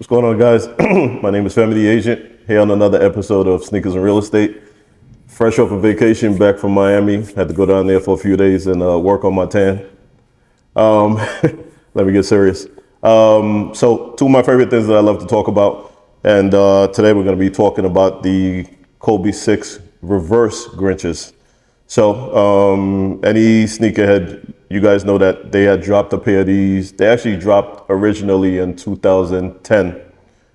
What's going on, guys? My name is Family Agent, here on another episode of Sneakers and Real Estate. Fresh off a vacation back from Miami. Had to go down there for a few days and work on my tan. Let me get serious. So two of my favorite things that I love to talk about, and today we're going to be talking about the Kobe 6 reverse Grinches. So any sneakerhead, you guys know that they had dropped a pair of these. They actually dropped originally in 2010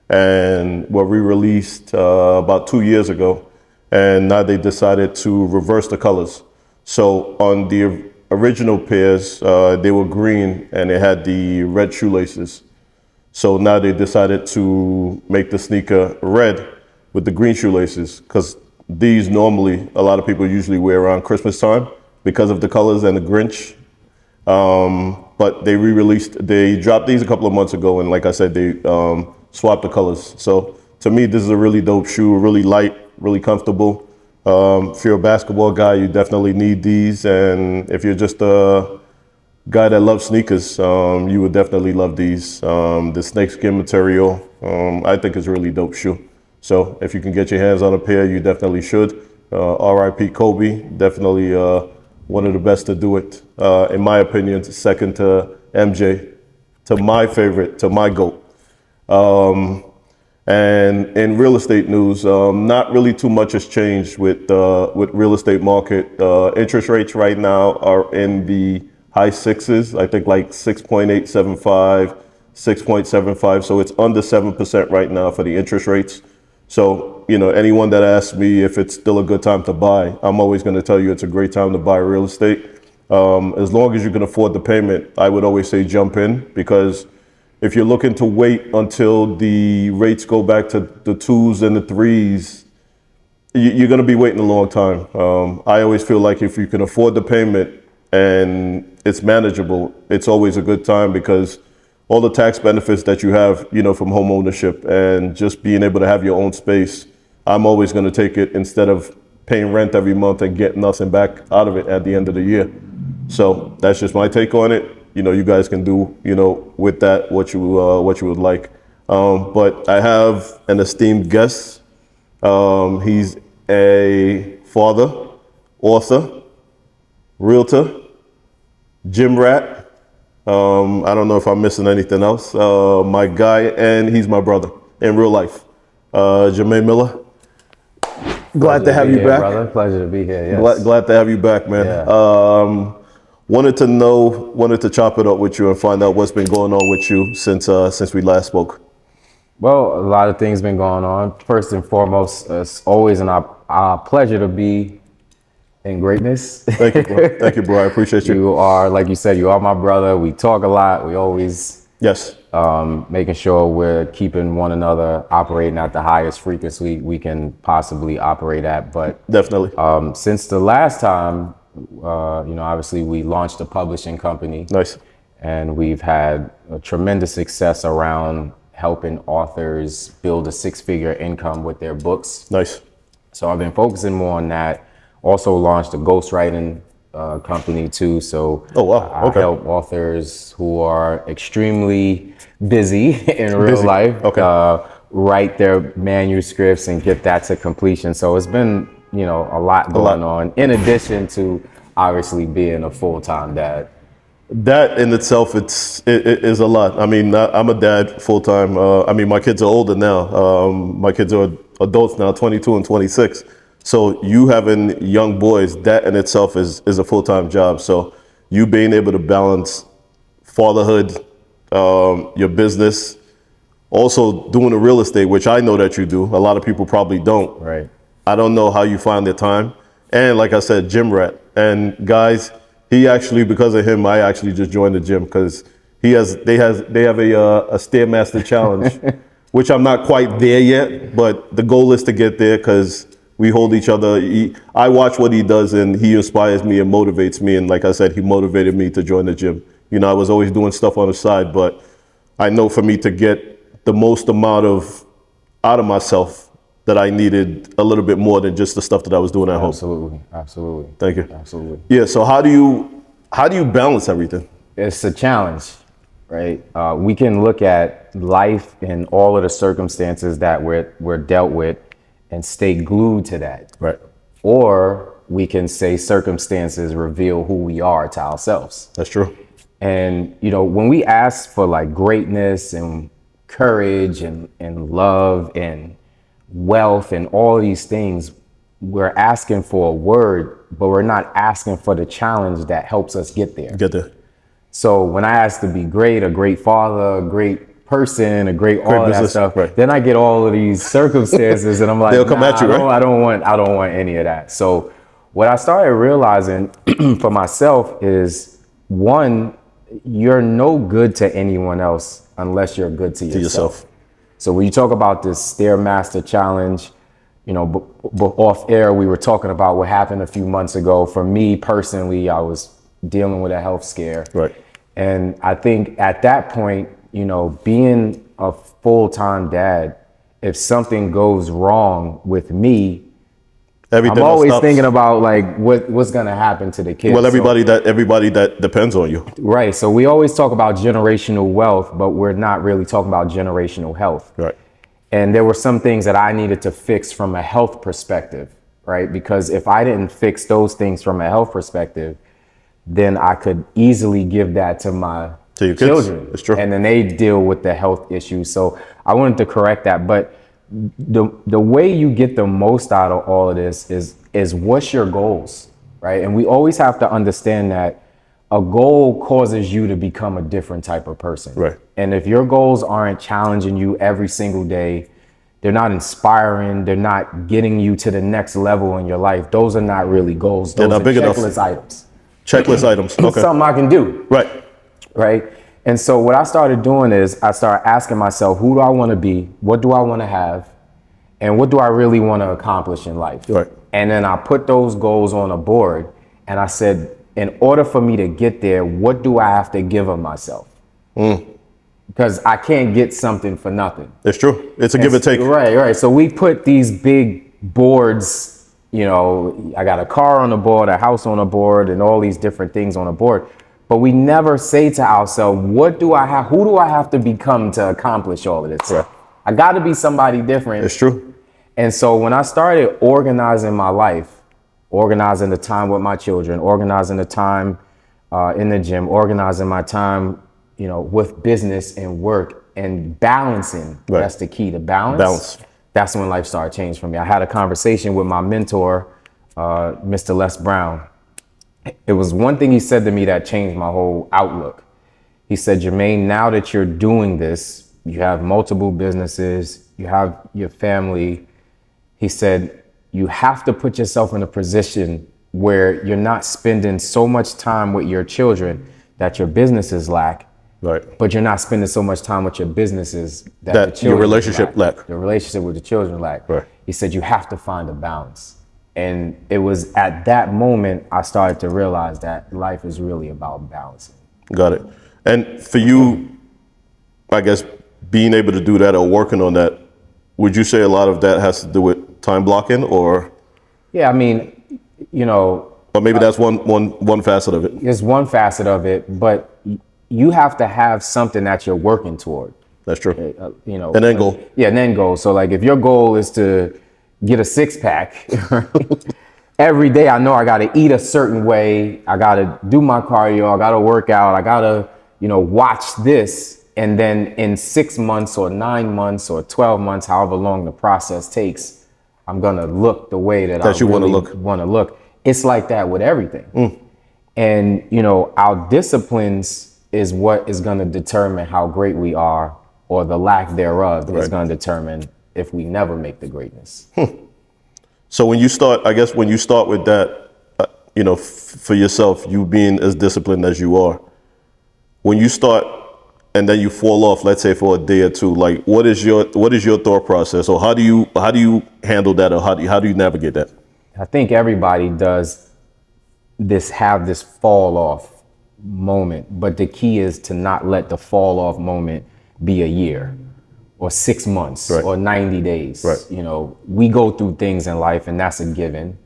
and were re-released about 2 years ago. And now they decided to reverse the colors. So on the original pairs, they were green and it had the red shoelaces. So now they decided to make the sneaker red with the green shoelaces, because these normally, a lot of people usually wear around Christmas time because of the colors and the Grinch. But they dropped these a couple of months ago, and like I said, they swapped the colors. So to me, this is a really dope shoe, really light, really comfortable. If you're a basketball guy, you definitely need these. And if you're just a guy that loves sneakers, you would definitely love these. The snakeskin material, I think is a really dope shoe. So if you can get your hands on a pair, you definitely should. R.I.P. Kobe, definitely one of the best to do it. In my opinion, second to MJ, to my favorite, to my GOAT. And in real estate news, not really too much has changed with real estate market. Interest rates right now are in the high sixes. I think like 6.875, 6.75. So it's under 7% right now for the interest rates. So, anyone that asks me if it's still a good time to buy, I'm always going to tell you it's a great time to buy real estate. As long as you can afford the payment, I would always say jump in, because if you're looking to wait until the rates go back to the 2s and the 3s, you're going to be waiting a long time. I always feel like if you can afford the payment and it's manageable, it's always a good time, because all the tax benefits that you have, from home ownership and just being able to have your own space, I'm always going to take it instead of paying rent every month and getting nothing back out of it at the end of the year. So that's just my take on it. You guys can do, with that what you would like. But I have an esteemed guest. He's a father, author, realtor, gym rat. I don't know if I'm missing anything else. My guy, and he's my brother in real life. Jermain Miller. Glad to have you back, brother. Pleasure to be here. Yes. Glad to have you back, man. Yeah. Wanted to chop it up with you and find out what's been going on with you since we last spoke. Well, a lot of things been going on. First and foremost, it's always our pleasure to be in greatness. Thank you, bro. Thank you, bro. I appreciate you. You are, like you said, you are my brother. We talk a lot. We always making sure we're keeping one another operating at the highest frequency we can possibly operate at. But definitely, since the last time, obviously we launched a publishing company. Nice. And we've had a tremendous success around helping authors build a six-figure income with their books. Nice. So I've been focusing more on that. Also launched a ghostwriting company too. So I help authors who are extremely busy in real life write their manuscripts and get that to completion. So it's been, a lot going on, in addition to obviously being a full-time dad. That in itself, it is a lot. I mean, I'm a dad full-time. My kids are older now. My kids are adults now, 22 and 26. So you having young boys, that in itself is a full-time job. So you being able to balance fatherhood, your business, also doing the real estate, which I know that you do. A lot of people probably don't. Right. I don't know how you find the time. And like I said, gym rat. And guys, he actually, because of him, I actually just joined the gym, because they have a Stairmaster challenge, which I'm not quite there yet, but the goal is to get there, because we hold each other. I watch what he does and he inspires me and motivates me. And like I said, he motivated me to join the gym. I was always doing stuff on the side, but I know for me to get the most amount out of myself, that I needed a little bit more than just the stuff that I was doing at home. Absolutely. Thank you. Absolutely. Yeah. So how do you balance everything? It's a challenge. right? We can look at life and all of the circumstances that we're dealt with and stay glued to that. Right. Or we can say circumstances reveal who we are to ourselves. That's true. And, when we ask for like greatness and courage and love and wealth and all these things, we're asking for a word, but we're not asking for the challenge that helps us get there. Get there. So when I ask to be great, a great father, a great person, a great all of that stuff, right. Then I get all of these circumstances and I'm like, they'll come at you, right? I don't want any of that. So what I started realizing for myself is, one, you're no good to anyone else unless you're good to yourself. So when you talk about this Stairmaster challenge, off air, we were talking about what happened a few months ago. For me personally, I was dealing with a health scare. Right. And I think at that point, being a full-time dad, if something goes wrong with me, everything I'm always stops. thinking about like what's gonna happen to the kids. Well, everybody that depends on you. Right. So we always talk about generational wealth, but we're not really talking about generational health. Right. And there were some things that I needed to fix from a health perspective, right? Because if I didn't fix those things from a health perspective, then I could easily give that to my your children. Kids. It's true. And then they deal with the health issues. So I wanted to correct that. But the way you get the most out of all of this is what's your goals, right? And we always have to understand that a goal causes you to become a different type of person. Right. And if your goals aren't challenging you every single day, they're not inspiring, they're not getting you to the next level in your life, those are not really goals. Those are checklist items. Checklist items. Okay. Something I can do. Right. Right. And so what I started doing is I started asking myself, who do I want to be? What do I want to have? And what do I really want to accomplish in life? Right. And then I put those goals on a board and I said, in order for me to get there, what do I have to give of myself? Because I can't get something for nothing. It's true. It's a give and take. Right. So we put these big boards, I got a car on the board, a house on the board, and all these different things on the board. But we never say to ourselves, what do I have? Who do I have to become to accomplish all of this? Right. I got to be somebody different. It's true. And so when I started organizing my life, organizing the time with my children, organizing the time in the gym, organizing my time, with business and work and balancing. Right. That's the key to balance. That's when life started changing for me. I had a conversation with my mentor, Mr. Les Brown. It was one thing he said to me that changed my whole outlook. He said, Jermain, now that you're doing this, you have multiple businesses, you have your family. He said, you have to put yourself in a position where you're not spending so much time with your children that your businesses lack. Right. But you're not spending so much time with your businesses that the children your relationship lack. The relationship with the children lack. Right. He said, you have to find a balance. And it was at that moment I started to realize that life is really about balancing. Got it. And for you, I guess, being able to do that or working on that, would you say a lot of that has to do with time blocking or? Yeah, I mean, Or maybe that's one facet of it. It's one facet of it, but you have to have something that you're working toward. That's true. An end goal. Yeah, an end goal. So like if your goal is to get a 6-pack, every day I know I got to eat a certain way. I got to do my cardio. I got to work out. I got to, watch this. And then in 6 months or 9 months or 12 months, however long the process takes, I'm going to look the way that I you really want to look. It's like that with everything. And, our disciplines is what is going to determine how great we are, or the lack thereof is going to determine if we never make the greatness. So when you start with that, for yourself, you being as disciplined as you are, when you start and then you fall off, let's say for a day or two, like what is your thought process, or how do you handle that, or how do you navigate that? I think everybody does have this fall off moment, but the key is to not let the fall off moment be a year or 6 months or 90 days. Right. We go through things in life and that's a given.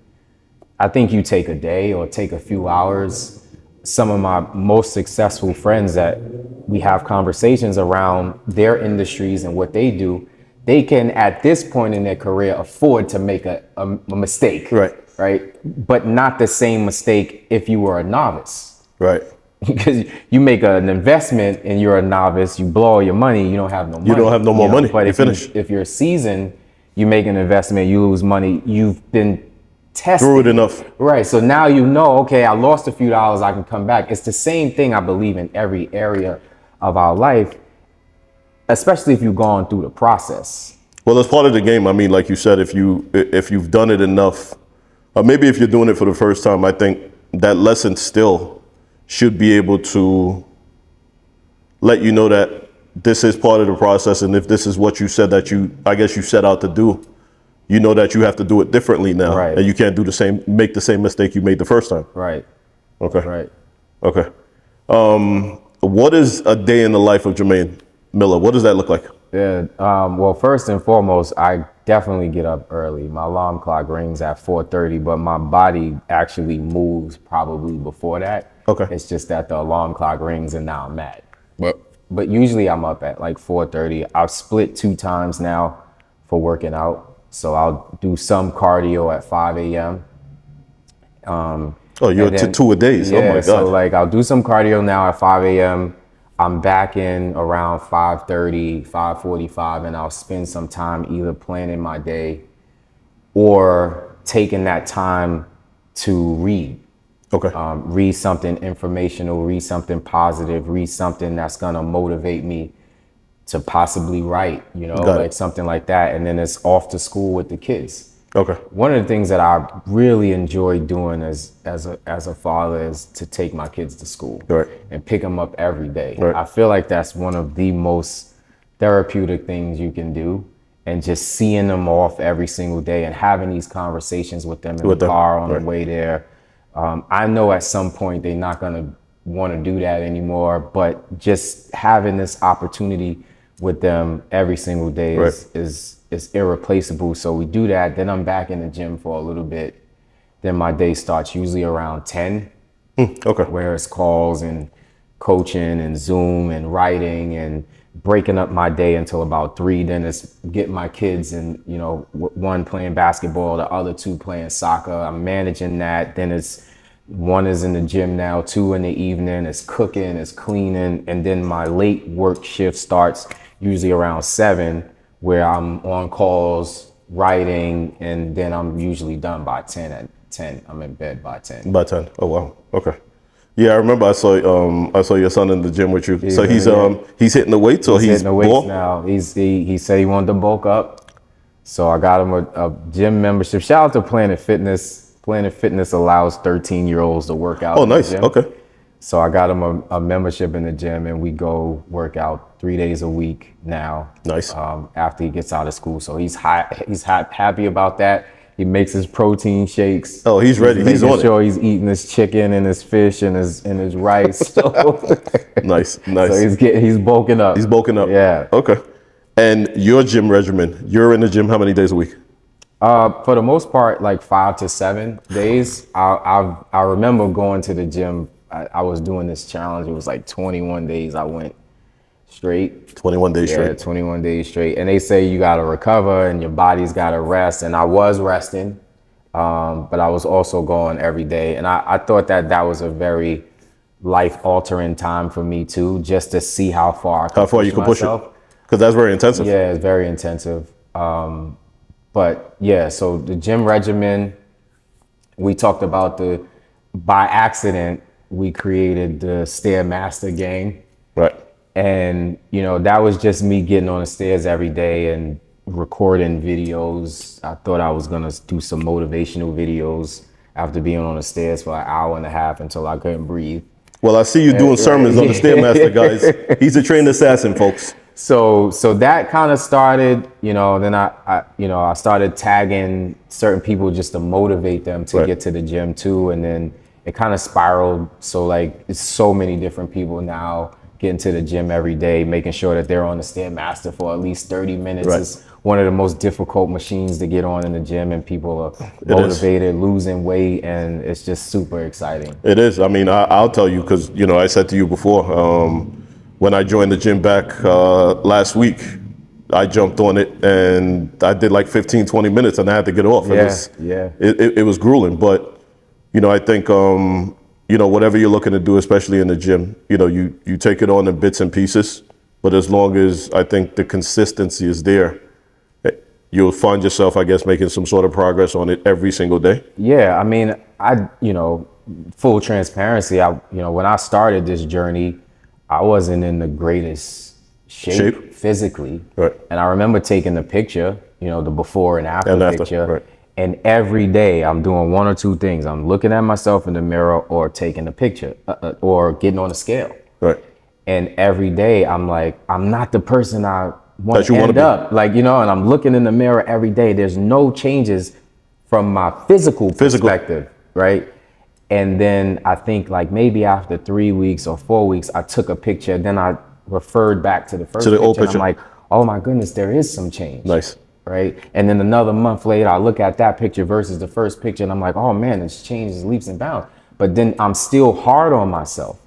I think you take a day or take a few hours some of my most successful friends that we have conversations around their industries and what they do, they can at this point in their career afford to make a mistake. Right. But not the same mistake if you were a novice. Right. Because you make an investment and you're a novice, you blow all your money, you don't have no money. You don't have no more money. But if you're seasoned, you make an investment, you lose money, you've been tested. Through it enough. Right. So now you know, okay, I lost a few dollars, I can come back. It's the same thing, I believe, in every area of our life, especially if you've gone through the process. Well, it's part of the game. I mean, like you said, if you've done it enough, maybe if you're doing it for the first time, I think that lesson still should be able to let you know that this is part of the process, and if this is what you said that I guess you set out to do, you know that you have to do it differently now, right, and you can't make the same mistake you made the first time. Right. Okay. Right. Okay. What is a day in the life of Jermain Miller? What does that look like? Yeah. Well, first and foremost, I definitely get up early. My alarm clock rings at 4:30, but my body actually moves probably before that. Okay. It's just that the alarm clock rings and now I'm mad. But usually I'm up at like 4:30. I've split 2 times now for working out. So I'll do some cardio at 5 a.m. You're then, 2 a days. Yeah, oh my God. So like I'll do some cardio now at 5 a.m. I'm back in around 5:30, 5:45, and I'll spend some time either planning my day or taking that time to read. Okay. Read something informational, read something positive, read something that's gonna motivate me to possibly write, like something like that. And then it's off to school with the kids. Okay. One of the things that I really enjoy doing as a father is to take my kids to school, right, and pick them up every day. Right. I feel like that's one of the most therapeutic things you can do. And just seeing them off every single day and having these conversations with them in the car on the way there. I know at some point they're not going to want to do that anymore, but just having this opportunity with them every single day is irreplaceable. So we do that. Then I'm back in the gym for a little bit. Then my day starts usually around 10. Okay. Where it's calls and coaching and Zoom and writing and breaking up my day until about 3. Then it's getting my kids and, one playing basketball, the other 2 playing soccer. I'm managing that. Then it's 1 is in the gym now, 2 in the evening. It's cooking, it's cleaning. And then my late work shift starts usually around 7, where I'm on calls, writing, and then I'm usually done by 10. At 10, I'm in bed by 10. By 10. Oh wow. Okay. Yeah, I remember I saw your son in the gym with you. So he's hitting the weights, or he's hitting the weights now. He said he wanted to bulk up, so I got him a gym membership. Shout out to Planet Fitness. Planet Fitness allows 13-year-olds to work out. Oh, nice. Okay. So I got him a membership in the gym, and we go work out 3 days a week now. Nice. After he gets out of school, so he's happy about that. He makes his protein shakes. Oh, he's ready. He's on it. Sure, he's eating his chicken and his fish and his rice. Nice. So he's bulking up. He's bulking up. Yeah. Okay. And your gym regimen, you're in the gym how many days a week? For the most part, like 5 to 7 days. I remember going to the gym. I was doing this challenge. It was like 21 days I went straight. 21 days straight. Yeah, 21 days straight. And they say you got to recover and your body's got to rest. And I was resting, but I was also going every day. And I thought that was a very life-altering time for me too, just to see how far you can push it. Because that's very intensive. Yeah, it's very intensive. But yeah, so the gym regimen, we talked about by accident, we created the Stairmaster gang. Right. And, that was just me getting on the stairs every day and recording videos. I thought I was going to do some motivational videos after being on the stairs for an hour and a half until I couldn't breathe. Well, I see you doing sermons on the Stairmaster, guys. He's a trained assassin, folks. So that kind of started, then I started tagging certain people just to motivate them to get to the gym too. And then it kind of spiraled. So like it's so many different people now getting to the gym every day, making sure that they're on the Stairmaster for at least 30 minutes. Right. It's one of the most difficult machines to get on in the gym, and people are motivated, losing weight, and it's just super exciting. It is. I mean, I'll tell you, because, you know, I said to you before, when I joined the gym back last week, I jumped on it and I did like 15, 20 minutes and I had to get off. It was grueling. But, you know, I think, you know, whatever you're looking to do, especially in the gym, you know, you take it on in bits and pieces. But as long as I think the consistency is there, you'll find yourself, I guess, making some sort of progress on it every single day. Yeah, I mean, you know, full transparency, when I started this journey, I wasn't in the greatest shape physically. Right. And I remember taking the picture, you know, the before and after picture. Right. And every day I'm doing one or two things. I'm looking at myself in the mirror or taking a picture or getting on a scale. Right. And every day I'm like, I'm not the person I want to end up. Like, you know, and I'm looking in the mirror every day. There's no changes from my physical perspective, right? And then I think like maybe after 3 weeks or 4 weeks, I took a picture. Then I referred back to the first picture. And I'm like, oh my goodness, there is some change. Nice. Right. And then another month later, I look at that picture versus the first picture and I'm like, oh man, it's changed leaps and bounds. But then I'm still hard on myself.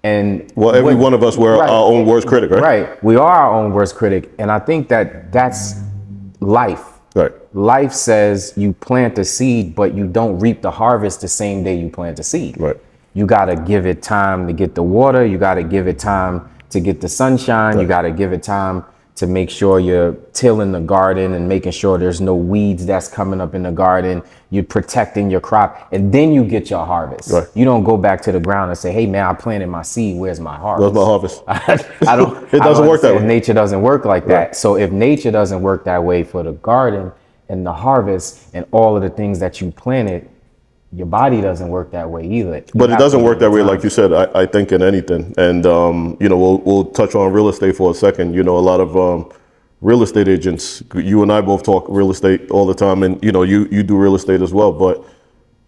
And well, every one of us, we're our own worst critic, right? Right. We are our own worst critic. And I think that that's life. Right. Life says you plant the seed, but you don't reap the harvest the same day you plant the seed. Right. You got to give it time to get the water. You got to give it time to get the sunshine. Right. You got to give it time to make sure you're tilling the garden and making sure there's no weeds that's coming up in the garden. You're protecting your crop, and then you get your harvest. Right. You don't go back to the ground and say, hey man, I planted my seed, where's my harvest? Where's my harvest? I don't. It doesn't work that way. Nature doesn't work like that. So if nature doesn't work that way for the garden and the harvest and all of the things that you planted, your body doesn't work that way either. But it doesn't work that way, like you said, I think, in anything. And, you know, we'll touch on real estate for a second. You know, a lot of real estate agents, you and I both talk real estate all the time. And, you know, you do real estate as well. But,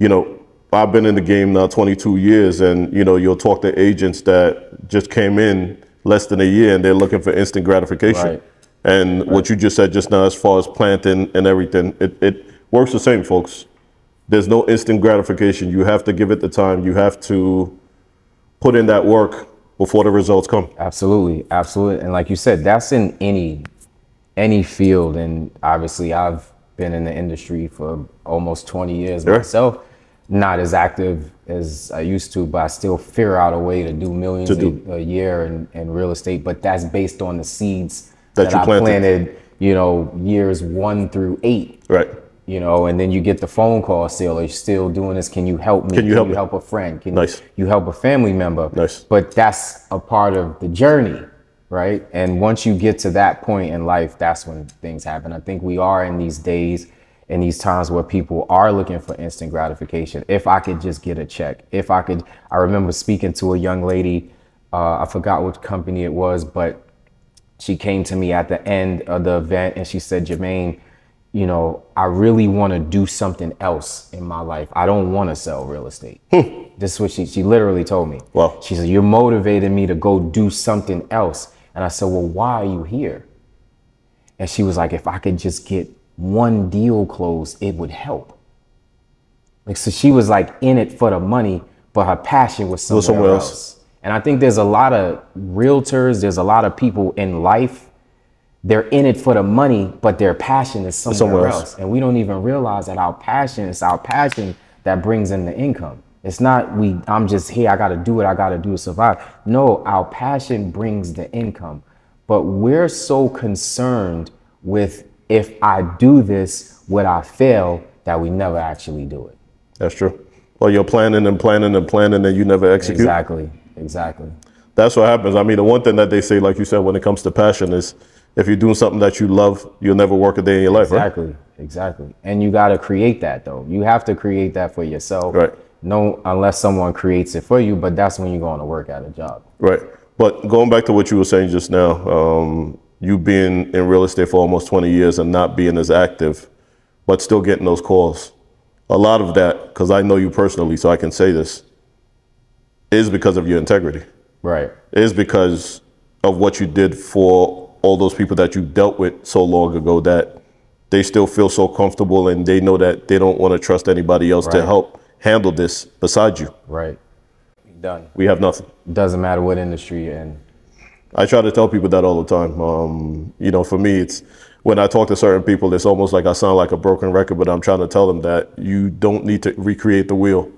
you know, I've been in the game now 22 years. And, you know, you'll talk to agents that just came in less than a year and they're looking for instant gratification. Right. And what you just said just now, as far as planting and everything, it works the same, folks. There's no instant gratification. You have to give it the time. You have to put in that work before the results come. Absolutely, absolutely. And like you said, that's in any field. And obviously I've been in the industry for almost 20 years myself. Not as active as I used to, but I still figure out a way to do millions a year in real estate. But that's based on the seeds that I planted, you know, years 1 through 8. Right. You know, and then you get the phone call still, are you still doing this? Can you help me? Can you help a friend? Can you help a family member? Nice. But that's a part of the journey, right? And once you get to that point in life, that's when things happen. I think we are in these days, in these times where people are looking for instant gratification. If I could just get a check, I remember speaking to a young lady, I forgot which company it was, but she came to me at the end of the event and she said, Jermain, you know, I really want to do something else in my life. I don't want to sell real estate. This is what she literally told me. Wow. She said, you're motivating me to go do something else. And I said, well, why are you here? And she was like, if I could just get one deal closed, it would help. Like, so she was like in it for the money, but her passion was somewhere else. And I think there's a lot of realtors, there's a lot of people in life, they're in it for the money, but their passion is somewhere else. And we don't even realize that it's our passion that brings in the income. It's not I'm just here, I gotta do it to survive. No, our passion brings the income. But we're so concerned with, if I do this, would I fail, that we never actually do it. That's true. Well, you're planning and planning and planning and you never execute. Exactly. That's what happens. I mean, the one thing that they say, like you said, when it comes to passion is, if you're doing something that you love, you'll never work a day in your life, right? Exactly. And you got to create that, though. You have to create that for yourself. Right. No, unless someone creates it for you, but that's when you're going to work at a job. Right. But going back to what you were saying just now, you being in real estate for almost 20 years and not being as active, but still getting those calls. A lot of that, because I know you personally, so I can say this, is because of your integrity. Right. is because of what you did for all those people that you dealt with so long ago, that they still feel so comfortable and they know that they don't want to trust anybody else to help handle this besides you. Right. Done. We have nothing. Doesn't matter what industry you're in. I try to tell people that all the time. For me, it's when I talk to certain people, it's almost like I sound like a broken record, but I'm trying to tell them that you don't need to recreate the wheel.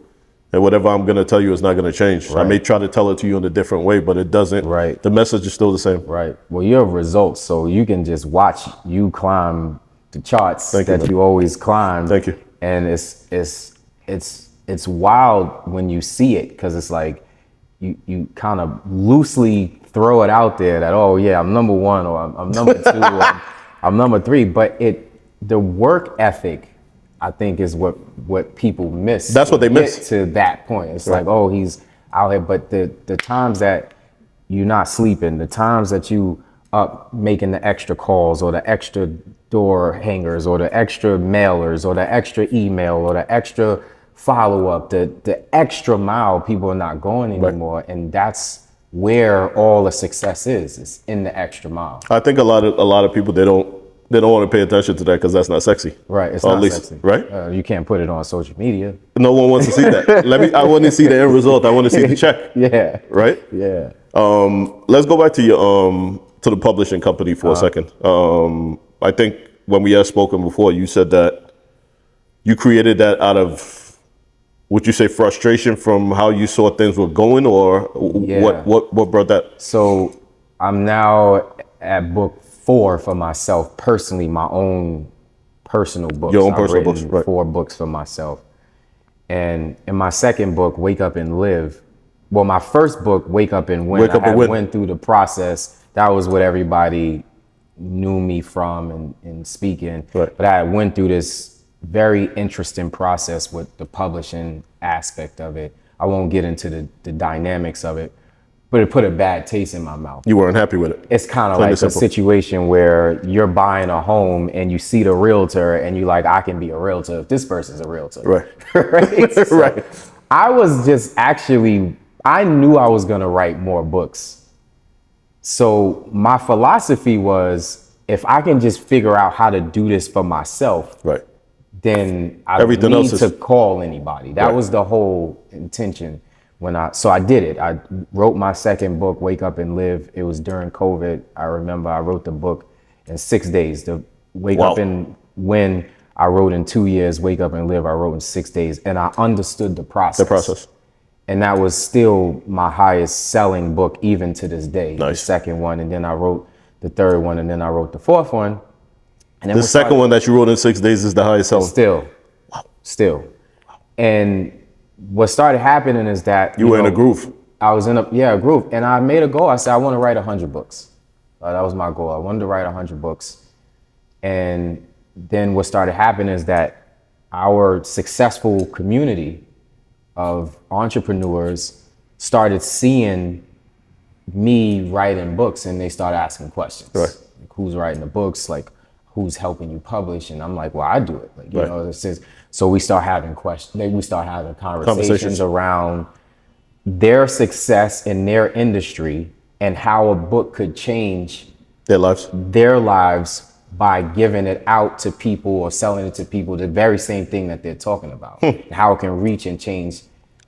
And whatever I'm going to tell you is not going to change. Right. I may try to tell it to you in a different way, but it doesn't. Right. The message is still the same. Right. Well, you're results, so you can just watch you climb the charts you always climb. Thank you. And it's wild when you see it, because it's like you kind of loosely throw it out there that, oh yeah, I'm number one, or I'm number two, or I'm number three. But the work ethic, I think, is what people miss. That's what they miss. To that point. It's like, oh, he's out here. But the times that you're not sleeping, the times that you up making the extra calls, or the extra door hangers, or the extra mailers, or the extra email, or the extra follow-up, the extra mile, people are not going anymore. Right. And that's where all the success is. It's in the extra mile. I think a lot of people, they don't want to pay attention to that because that's not sexy. Right. It's not sexy. Right. You can't put it on social media. No one wants to see that. I want to see the end result. I want to see the check. Yeah. Right. Yeah. Let's go back to your to the publishing company for a second. I think when we had spoken before, you said that you created that out of, would you say, frustration from how you saw things were going, or what brought that? So I'm now at book 4 for myself personally, my own personal books. Your own personal books, right. 4 books for myself. And in my second book, Wake Up and Live, well, my first book, Wake Up and Win, went through the process. That was what everybody knew me from and speaking. Right. But I went through this very interesting process with the publishing aspect of it. I won't get into the dynamics of it, but it put a bad taste in my mouth. You weren't happy with it? It's kind of like a situation where you're buying a home and you see the realtor and you like, I can be a realtor if this person's a realtor. Right. Right? So right. I was just I knew I was gonna write more books. So my philosophy was, if I can just figure out how to do this for myself, right, then I don't need to call anybody. That was the whole intention. So I did it. I wrote my second book, Wake Up and Live. It was during COVID. I remember I wrote the book in 6 days. The Wake Up and Win, I wrote in 2 years. Wake Up and Live, I wrote in 6 days. And I understood the process. And that was still my highest selling book, even to this day. Nice. The second one. And then I wrote the third one. And then I wrote the fourth one. And then the second one that you wrote in 6 days is the highest selling? Still. And what started happening is that you were in a groove. I was in a groove, and I made a goal. I said I want to write 100 books. That was my goal. I wanted to write 100 books, and then what started happening is that our successful community of entrepreneurs started seeing me writing books, and they started asking questions. Right. Like, who's writing the books? Like, who's helping you publish? And I'm like, well, I do it. Like, you know, this is. So we start having questions. We start having conversations around their success in their industry and how a book could change their lives by giving it out to people or selling it to people. The very same thing that they're talking about, how it can reach and change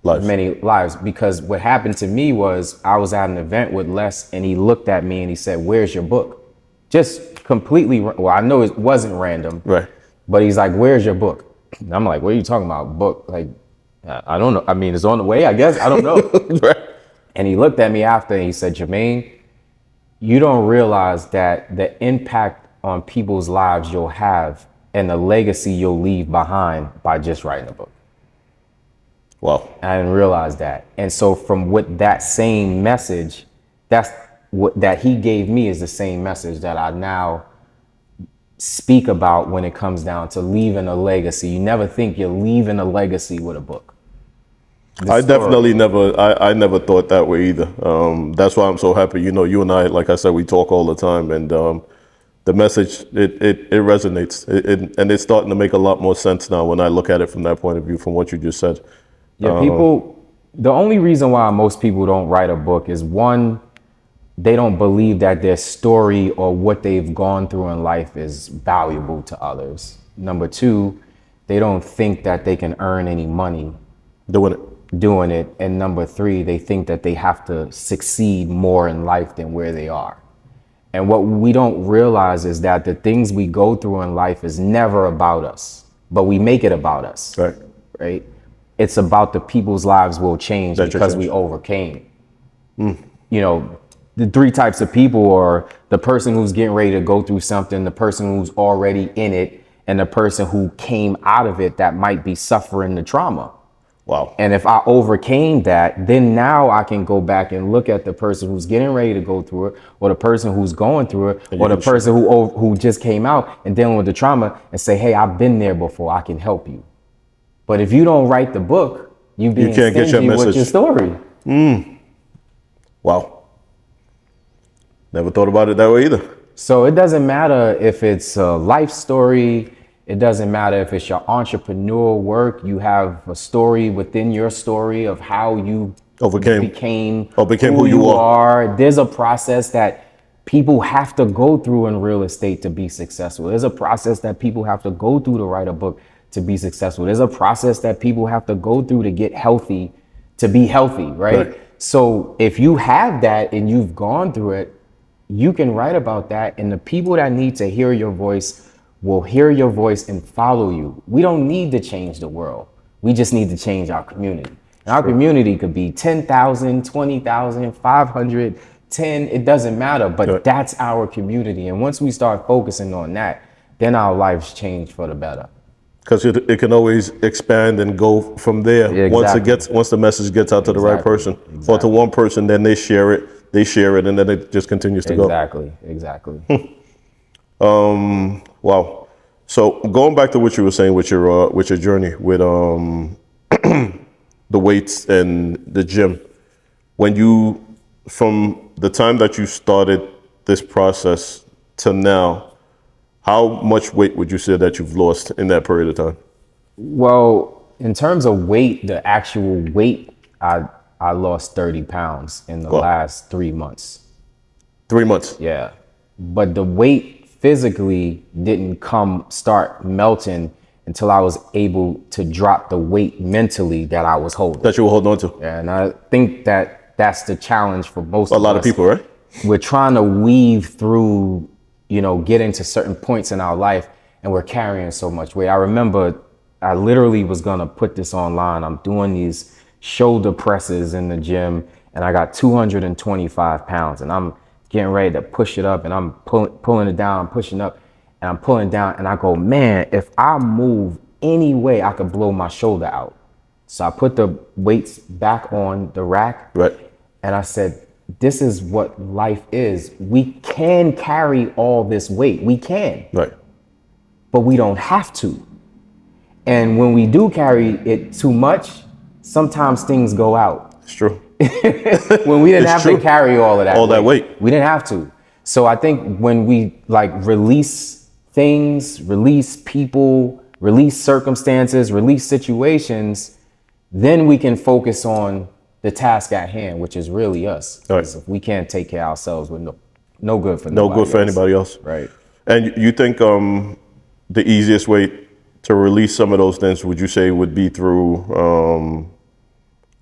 many lives. Because what happened to me was I was at an event with Les, and he looked at me and he said, "Where's your book?" Just completely. Well, I know it wasn't random, right? But he's like, "Where's your book?" And I'm like, what are you talking about? Book? Like, I don't know. I mean, it's on the way, I guess. I don't know. Right. And he looked at me after and he said, Jermain, you don't realize that the impact on people's lives you'll have and the legacy you'll leave behind by just writing a book. Wow. And I didn't realize that. And so from what that same message, that's what that he gave me is the same message that I now speak about when it comes down to leaving a legacy. You never think you're leaving a legacy with a book. I never thought that way either. That's why I'm so happy. You know, you and I, like I said, we talk all the time, and the message, it resonates, and it's starting to make a lot more sense now when I look at it from that point of view, from what you just said. Yeah, people, The only reason why most people don't write a book is, one, they don't believe that their story or what they've gone through in life is valuable to others. Number two, they don't think that they can earn any money doing it. And number three, they think that they have to succeed more in life than where they are. And what we don't realize is that the things we go through in life is never about us, but we make it about us. Right? It's about the people's lives will change because we overcame. You know, the three types of people are the person who's getting ready to go through something, the person who's already in it, and the person who came out of it that might be suffering the trauma. Wow. And if I overcame that, then now I can go back and look at the person who's getting ready to go through it, or the person who's going through it, or the person who just came out and dealing with the trauma, and say, hey, I've been there before, I can help you. But if you don't write the book, you can't get your message with your story. Wow. Never thought about it that way either. So it doesn't matter if it's a life story. It doesn't matter if it's your entrepreneurial work. You have a story within your story of how you became who you are. There's a process that people have to go through in real estate to be successful. There's a process that people have to go through to write a book to be successful. There's a process that people have to go through to get healthy, to be healthy, right? So if you have that and you've gone through it, you can write about that, and the people that need to hear your voice will hear your voice and follow you. We don't need to change the world. We just need to change our community. And our community could be 10,000, 20,000, 500, 10, it doesn't matter, but that's our community. And once we start focusing on that, then our lives change for the better. Because it can always expand and go from there. Exactly. Once the message gets out to the right person, or to one person, then they share it, and then it just continues to go. Exactly. Wow. So going back to what you were saying with your journey with the weights and the gym, from the time that you started this process to now, how much weight would you say that you've lost in that period of time? Well, in terms of weight, the actual weight, I lost 30 pounds in the last 3 months. 3 months? Yeah. But the weight physically didn't start melting until I was able to drop the weight mentally that I was holding. That you were holding on to. Yeah, and I think that's the challenge for most of us. A lot of people, right? We're trying to weave through, getting to certain points in our life, and we're carrying so much weight. I remember I literally was gonna put this online. I'm doing these shoulder presses in the gym, and I got 225 pounds, and I'm getting ready to push it up, and I'm pulling it down, pushing up, and I'm pulling down, and I go, man, if I move any way, I could blow my shoulder out. So I put the weights back on the rack, and I said, this is what life is. We can carry all this weight. We can. But we don't have to. And when we do carry it too much, sometimes things go out. It's true. When we didn't have to carry all of that that weight. We didn't have to. So I think when we release things, release people, release circumstances, release situations, then we can focus on the task at hand, which is really us. If we can't take care of ourselves, we're no good for anybody else. Right. And you think the easiest way to release some of those things, would you say, would be through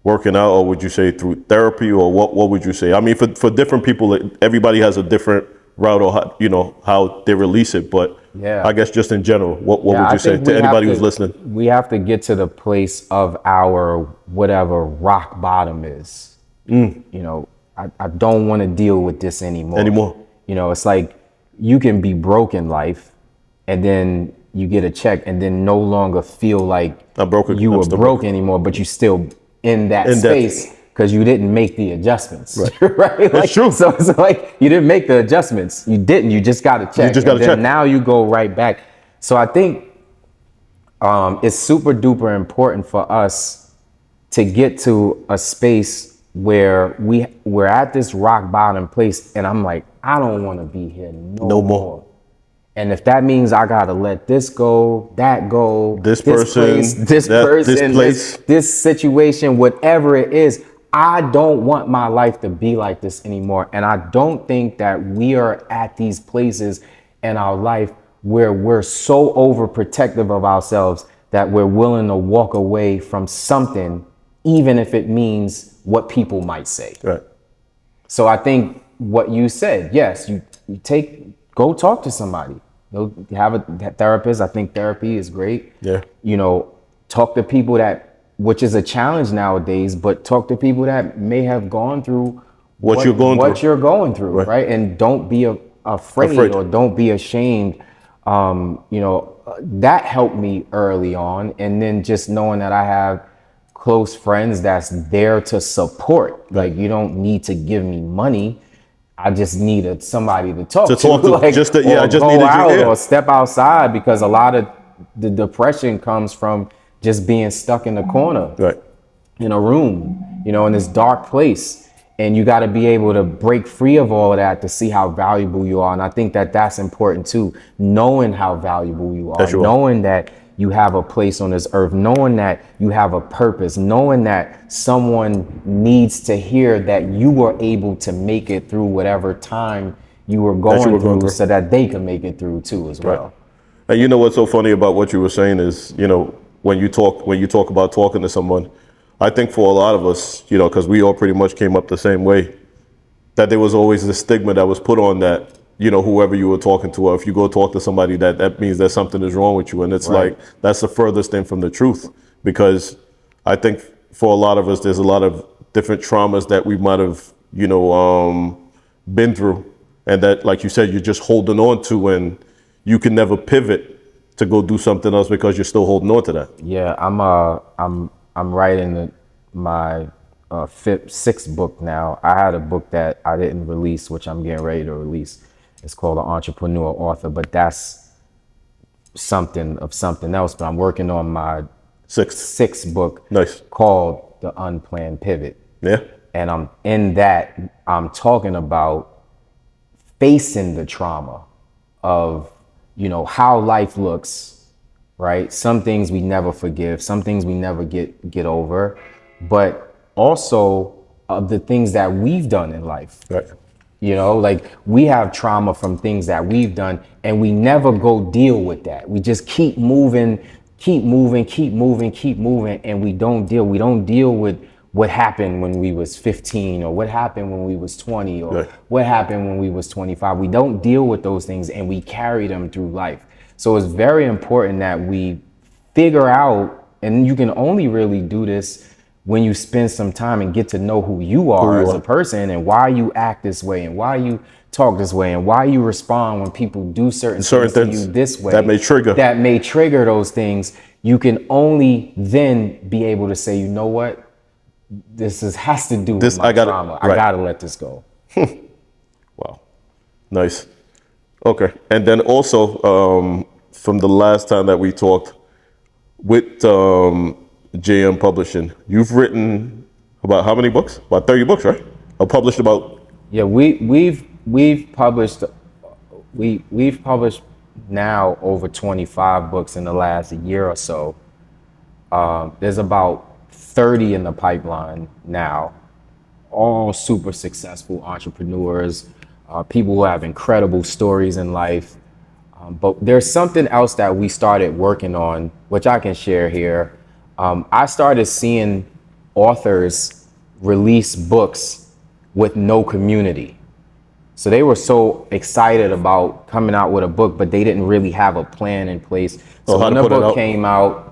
working out, or would you say through therapy, or what would you say? I mean, for different people, everybody has a different route, or how they release it. But I guess just in general, what would you say to anybody who's listening? We have to get to the place of our whatever rock bottom is. I don't want to deal with this anymore. It's like you can be broke in life, and then you get a check, and then no longer feel like you were broke anymore, but you still in that space because you didn't make the adjustments. Right? That's true. So it's like you didn't make the adjustments. You didn't. You just got a check. Now you go right back. So I think it's super duper important for us to get to a space where we're at this rock bottom place, and I'm like, I don't want to be here no more. And if that means I gotta let this go, that go, this person, this situation, whatever it is, I don't want my life to be like this anymore. And I don't think that we are at these places in our life where we're so overprotective of ourselves that we're willing to walk away from something, even if it means what people might say. Right. So I think what you said, yes, you go talk to somebody. Go have a therapist. I think therapy is great. Yeah. You know, talk to people which is a challenge nowadays, but talk to people that may have gone through what you're going through, right? And don't be afraid or don't be ashamed. That helped me early on. And then just knowing that I have close friends that's there to support. Like, you don't need to give me money. I just needed somebody to talk to. Like, just go out or step outside, because a lot of the depression comes from just being stuck in the corner, right, in a room, in this dark place. And you got to be able to break free of all of that to see how valuable you are. And I think that that's important too. Knowing how valuable you are, knowing that you have a place on this earth, knowing that you have a purpose, knowing that someone needs to hear that you were able to make it through whatever time you were going through so that they can make it through too as well. Right. And you know what's so funny about what you were saying is, when you talk about talking to someone, I think for a lot of us, because we all pretty much came up the same way, that there was always this stigma that was put on that, whoever you were talking to, or if you go talk to somebody, that means that something is wrong with you. And it's like, that's the furthest thing from the truth, because I think for a lot of us, there's a lot of different traumas that we might have, been through, and that, like you said, you're just holding on to, and you can never pivot to go do something else because you're still holding on to that. Yeah, I'm writing my sixth book now. I had a book that I didn't release, which I'm getting ready to release. It's called The Entrepreneur Author, but that's something else. But I'm working on my sixth book, called The Unplanned Pivot. Yeah. And I'm talking about facing the trauma of, how life looks, right? Some things we never forgive, some things we never get over, but also of the things that we've done in life. Right. Like, we have trauma from things that we've done, and we never go deal with that. We just keep moving, and we don't deal with what happened when we was 15, or what happened when we was 20, or what happened when we was 25. We don't deal with those things, and we carry them through life. So it's very important that we figure out, and you can only really do this when you spend some time and get to know who you are as a person, and why you act this way, and why you talk this way, and why you respond when people do certain things to you this way. That may trigger those things. You can only then be able to say, you know what? This has to do with my trauma. I gotta let this go. Wow. Nice. Okay. And then also, from the last time that we talked with JM Publishing, you've written about how many books? About 30 books, right? Or published about? Yeah, we've published now over 25 books in the last year or so. There's about 30 in the pipeline now, all super successful entrepreneurs, people who have incredible stories in life. But there's something else that we started working on, which I can share here. I started seeing authors release books with no community. So they were so excited about coming out with a book, but they didn't really have a plan in place. So when the book came out,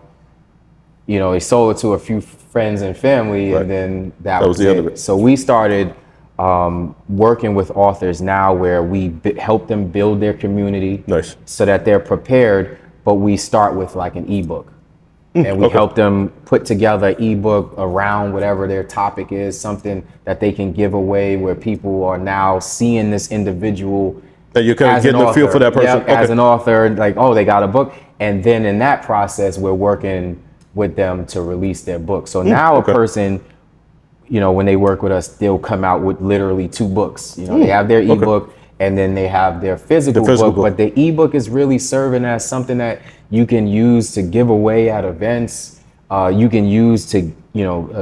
they sold it to a few friends and family, and then that was the end of it. So we started working with authors now, where we help them build their community, so that they're prepared. But we start with like an ebook, and we help them put together an ebook around whatever their topic is, something that they can give away, where people are now seeing this individual. That you're kind of getting a feel for that person. As an author, like, oh, they got a book. And then in that process, we're working with them to release their book. So now a person, when they work with us, they'll come out with literally 2 books. They have their ebook, and then they have their physical book. But the ebook is really serving as something that you can use to give away at events. You can use to,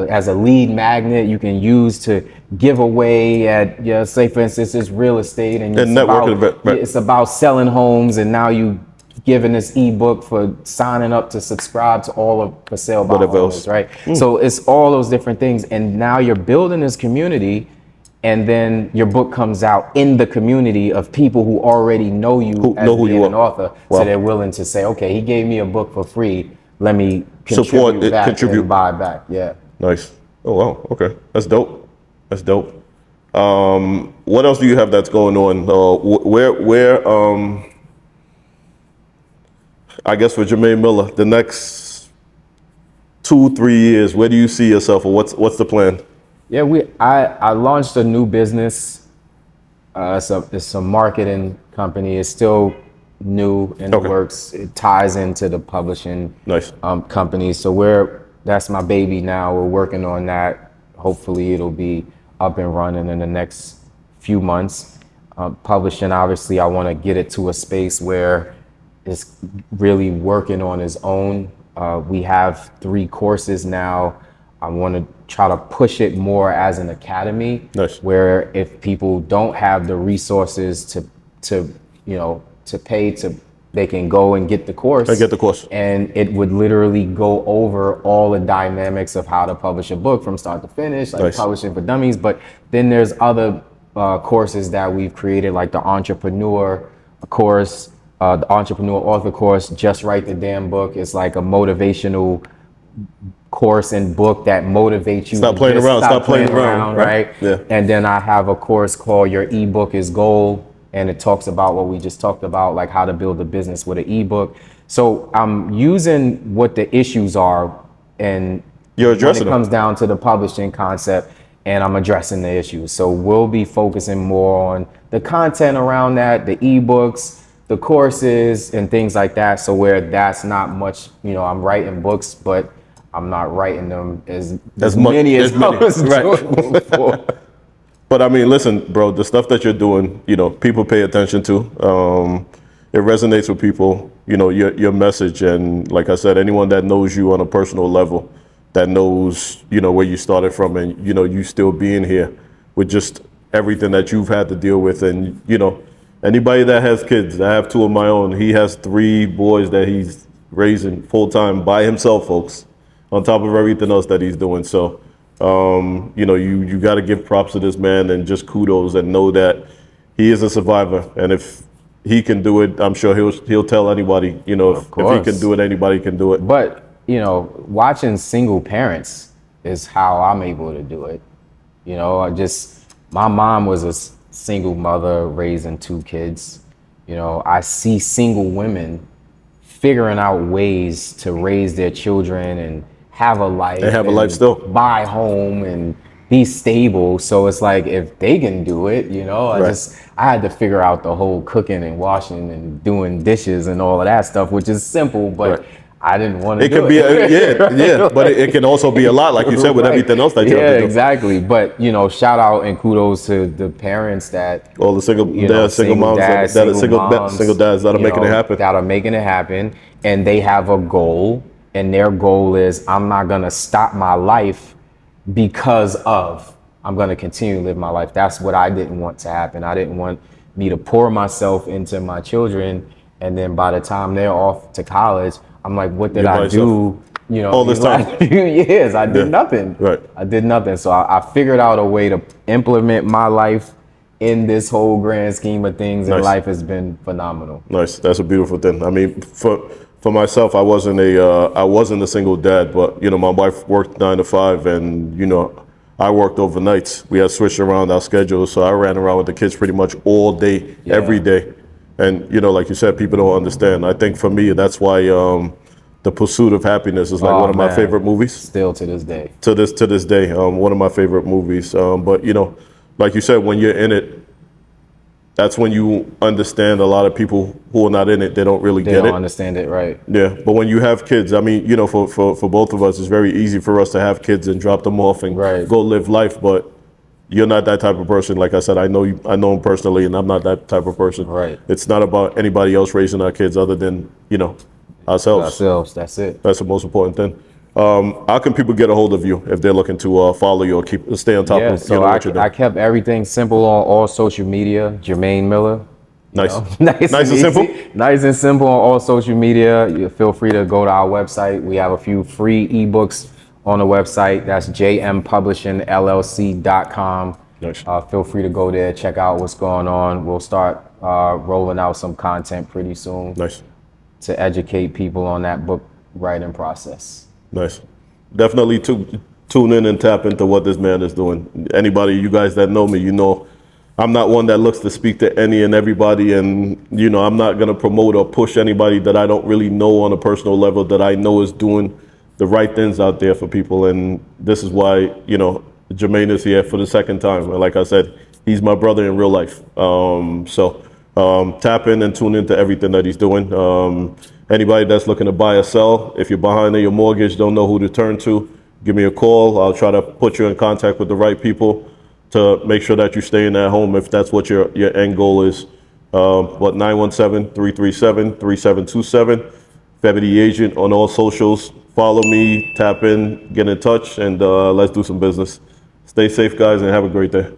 as a lead magnet. You can use to give away at, say for instance, it's real estate, and it's about selling homes, and now you giving this ebook for signing up to subscribe to all of for sale by homes, right? So it's all those different things, and now you're building this community. And then your book comes out in the community of people who already know you as being an author. Wow. So they're willing to say, okay, he gave me a book for free. Let me contribute and buy back. Yeah. Nice. Oh, wow. Okay. That's dope. That's dope. What else do you have that's going on? I guess for Jermain Miller, the next 2-3 years, where do you see yourself, or what's the plan? Yeah, I launched a new business. It's a marketing company. It's still new in the works. It ties into the publishing company. So that's my baby now. We're working on that. Hopefully it'll be up and running in the next few months. Publishing, obviously, I want to get it to a space where it's really working on its own. We have 3 courses now. I want to try to push it more as an academy, where if people don't have the resources to pay, they can go and get the course. And it would literally go over all the dynamics of how to publish a book from start to finish, like publishing for dummies. But then there's other courses that we've created, like the entrepreneur course, the entrepreneur author course, Just Write the Damn Book. It's like a motivational course and book that motivates you. Stop playing around, right? Yeah. And then I have a course called Your Ebook is Gold, and it talks about what we just talked about, like how to build a business with an ebook. So I'm using what the issues are, and you're addressing when it comes down to the publishing concept, and I'm addressing the issues. So we'll be focusing more on the content around that, the ebooks, the courses, and things like that. So where that's not much, I'm writing books, but I'm not writing them as many as I was doing before. But I mean, listen, bro, the stuff that you're doing, people pay attention to. It resonates with people, your message. And like I said, anyone that knows you on a personal level, that knows, where you started from, and, you still being here with just everything that you've had to deal with. And, anybody that has kids, I have 2 of my own. He has 3 boys that he's raising full time by himself, folks, on top of everything else that he's doing. So, you got to give props to this man, and just kudos, and know that he is a survivor. And if he can do it, I'm sure he'll tell anybody, if he can do it, anybody can do it. But, watching single parents is how I'm able to do it. My mom was a single mother raising 2 kids. I see single women figuring out ways to raise their children and have a life. They have a life still. Buy a home and be stable. So it's like, if they can do it, I had to figure out the whole cooking and washing and doing dishes and all of that stuff, which is simple, but I didn't want to do it. But it can also be a lot, like you said, with everything else that you have to do. Exactly. But, shout out and kudos to the parents that, all the single dads, single dads that are making it happen. That are making it happen. And they have a goal, and their goal is, I'm not going to stop my life because of, I'm going to continue to live my life. That's what I didn't want to happen. I didn't want me to pour myself into my children, and then by the time they're off to college, I'm like, what did I do? All this time. Last few years, I did nothing. Right. I did nothing. So I figured out a way to implement my life in this whole grand scheme of things, and life has been phenomenal. Nice. That's a beautiful thing. I mean, for myself, I wasn't a single dad, but my wife worked 9 to 5, and I worked overnights. We had switched around our schedules, so I ran around with the kids pretty much all day, every day. And like you said, people don't understand. I think for me, that's why The Pursuit of Happiness is like one of my favorite movies. Still to this day. To this day, one of my favorite movies. But like you said, when you're in it, that's when you understand. A lot of people who are not in it, they don't really get it. They don't understand it, right? Yeah, but when you have kids, I mean, for both of us, it's very easy for us to have kids and drop them off and go live life. But You're not that type of person. Like I said, I know you, I know him personally, and I'm not that type of person. Right. It's not about anybody else raising our kids other than, ourselves. Ourselves, that's it. That's the most important thing. How can people get a hold of you if they're looking to follow you or stay on top Yeah, of so what you're doing? I kept everything simple on all social media. Jermain Miller. Nice. Nice and easy. simple. Nice and simple on all social media. You feel free to go to our website. We have a few free ebooks on the website. That's jmpublishingllc.com. Nice. Feel free to go there, check out what's going on. We'll start rolling out some content pretty soon Nice. to educate people on that book writing process. Nice. Definitely tune in and tap into what this man is doing. Anybody, you guys that know me, I'm not one that looks to speak to any and everybody, and I'm not gonna promote or push anybody that I don't really know on a personal level that I know is doing the right things out there for people. And this is why Jermain is here for the second time. And like I said, he's my brother in real life. Tap in and tune into everything that he's doing. Anybody that's looking to buy or sell, if you're behind on your mortgage, don't know who to turn to, give me a call. I'll try to put you in contact with the right people to make sure that you're staying at home if that's what your end goal is. 917-337-3727. Febby the Agent on all socials. Follow me, tap in, get in touch, and let's do some business. Stay safe, guys, and have a great day.